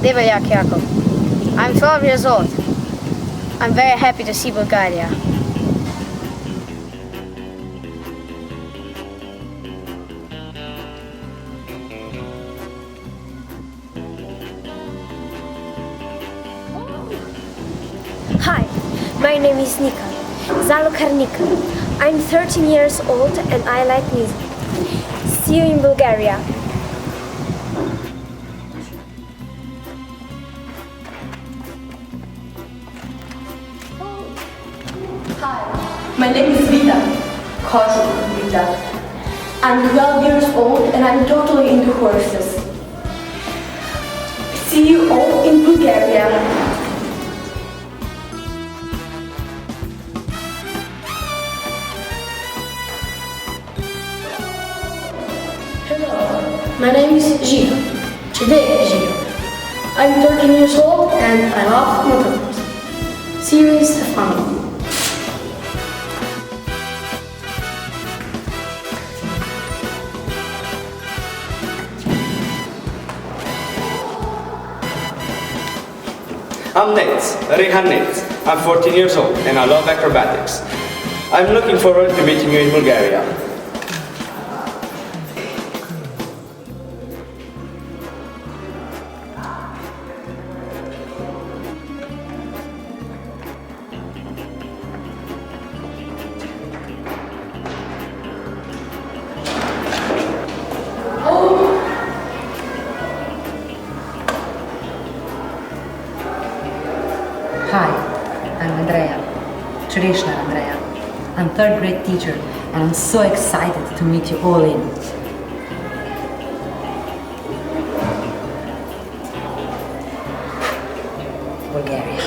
Develjak Jakov. I'm 12 years old. I'm very happy to see Bulgaria. Hi, my name is Nika, Zalokar Nika. I'm 13 years old and I like music. See you in Bulgaria. Hi, my name is Vita, Kožuk Vita. I'm 12 years old and I'm totally into horses. See you all in Bulgaria. Hello, my name is Gio. Today is Gio. I'm 13 years old and I love motorcars. See you in Stefano. I'm Nate, Rehan Nate. I'm 14 years old and I love acrobatics. I'm looking forward to meeting you in Bulgaria. Hi, I'm Andrea, traditional Andrea. I'm third grade teacher and I'm so excited to meet you all in. Bulgaria.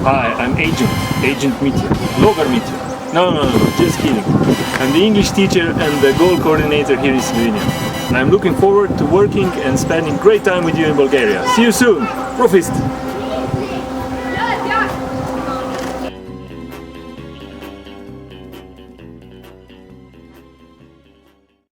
Hi, I'm Agent Meteor, Logar Meteor. No, just kidding. I'm the English teacher and the goal coordinator here in Slovenia. And I'm looking forward to working and spending great time with you in Bulgaria. See you soon. Profist!